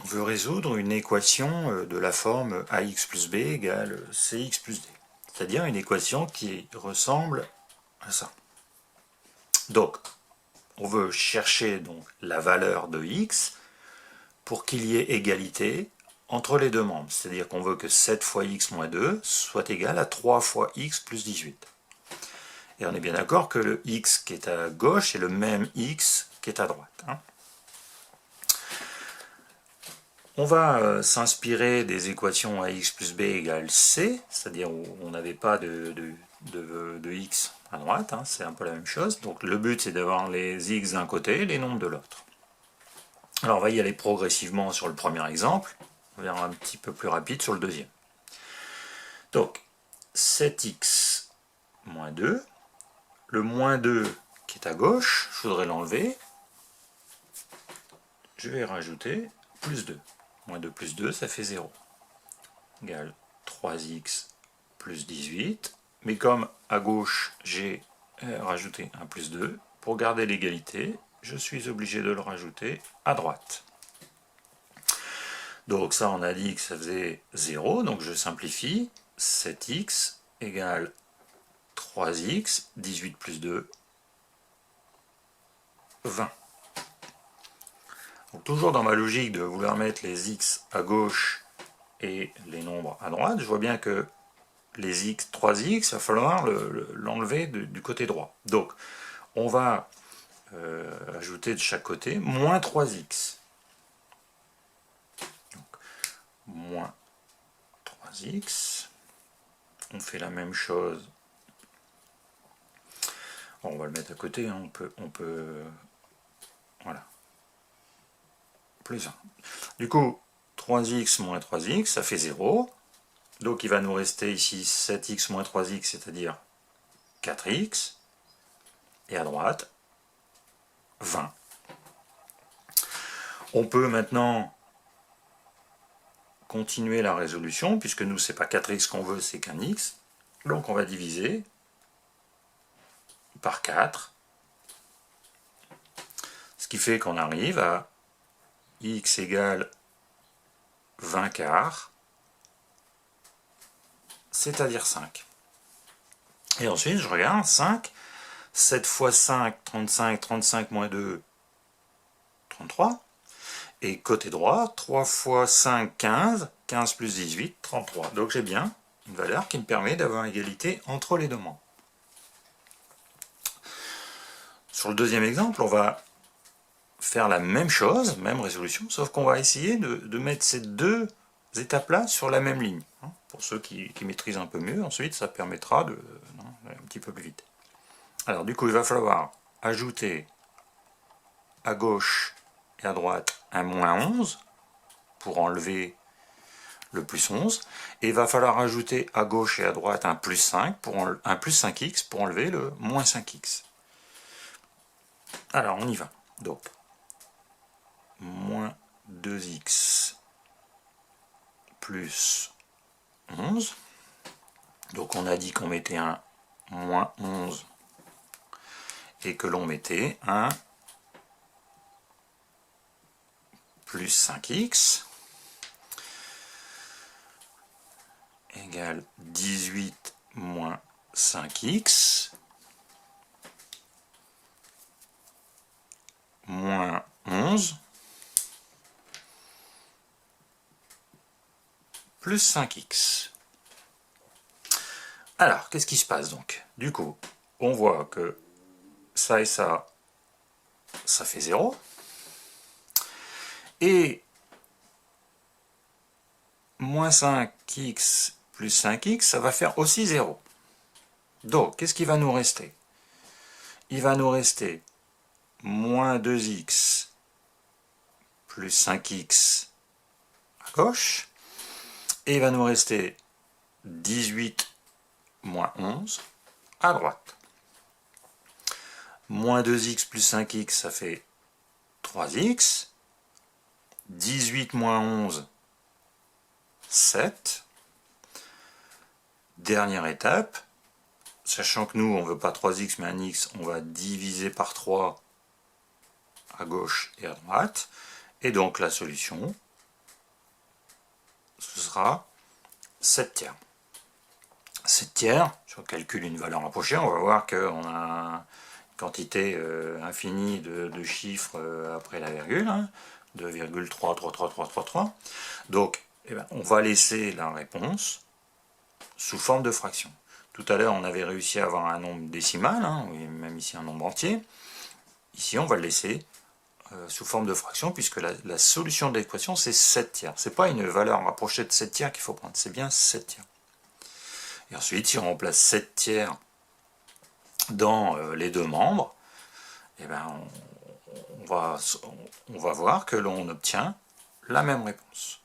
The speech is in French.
on veut résoudre une équation de la forme ax plus b égale cx plus d. C'est-à-dire une équation qui ressemble à ça. Donc, on veut chercher donc la valeur de x pour qu'il y ait égalité entre les deux membres. C'est-à-dire qu'on veut que 7 fois x moins 2 soit égal à 3 fois x plus 18. Et on est bien d'accord que le x qui est à gauche est le même x qui est à droite. On va s'inspirer des équations ax plus b égale c, c'est-à-dire où on n'avait pas de x à droite, c'est un peu la même chose. Donc le but c'est d'avoir les x d'un côté et les nombres de l'autre. Alors on va y aller progressivement sur le premier exemple, on verra un petit peu plus rapide sur le deuxième. Donc 7x moins 2, le moins 2 qui est à gauche, je voudrais l'enlever, je vais rajouter plus 2. Moins 2 plus 2, ça fait 0. Égale 3x plus 18. Mais comme à gauche, j'ai rajouté un plus 2, pour garder l'égalité, je suis obligé de le rajouter à droite. Donc ça, on a dit que ça faisait 0, donc je simplifie. 7x égale 3x, 18 plus 2, 20. Donc toujours dans ma logique de vouloir mettre les x à gauche et les nombres à droite, je vois bien que les x, 3x, il va falloir l'enlever du côté droit. Donc, on va ajouter de chaque côté moins 3x. Donc, moins 3x. On fait la même chose. Bon, on va le mettre à côté, on peut voilà. Plus 1. Du coup, 3x moins 3x, ça fait 0. Donc il va nous rester ici 7x moins 3x, c'est-à-dire 4x. Et à droite, 20. On peut maintenant continuer la résolution, puisque nous, c'est pas 4x qu'on veut, c'est qu'un x. Donc on va diviser par 4. Ce qui fait qu'on arrive à x égale 20 quarts, c'est-à-dire 5. Et ensuite, je regarde, 5, 7 fois 5, 35, 35 moins 2, 33. Et côté droit, 3 fois 5, 15, 15 plus 18, 33. Donc j'ai bien une valeur qui me permet d'avoir égalité entre les deux membres. Sur le deuxième exemple, on va faire la même chose, même résolution, sauf qu'on va essayer de mettre ces deux étapes-là sur la même ligne. Pour ceux qui maîtrisent un peu mieux, ensuite ça permettra d'aller un petit peu plus vite. Alors du coup, il va falloir ajouter à gauche et à droite un moins 11 pour enlever le plus 11, et il va falloir ajouter à gauche et à droite un plus 5, un plus 5x pour enlever le moins 5x. Alors on y va. Donc, moins 2x plus 11. Donc on a dit qu'on mettait un moins 11 et que l'on mettait un plus 5x égale 18 moins 5x moins 11 plus 5x. Alors, qu'est-ce qui se passe donc? Du coup, on voit que ça et ça, ça fait 0. Et moins 5x plus 5x, ça va faire aussi 0. Donc, qu'est-ce qui va nous rester? Il va nous rester moins 2x plus 5x à gauche, et il va nous rester 18 moins 11 à droite. Moins 2x plus 5x, ça fait 3x. 18 moins 11, 7. Dernière étape, sachant que nous, on ne veut pas 3x mais un x, on va diviser par 3 à gauche et à droite. Et donc la solution, ce sera 7 tiers. 7 tiers, si on calcule une valeur rapprochée, on va voir qu'on a une quantité infinie de chiffres après la virgule, hein, 2,33333. Donc, eh ben, on va laisser la réponse sous forme de fraction. Tout à l'heure, on avait réussi à avoir un nombre décimal, hein, même ici un nombre entier. Ici, on va le laisser sous forme de fraction, puisque la solution de l'équation, c'est 7 tiers. Ce n'est pas une valeur rapprochée de 7 tiers qu'il faut prendre, c'est bien 7 tiers. Et ensuite, si on remplace 7 tiers dans les deux membres, eh ben, on va voir que l'on obtient la même réponse.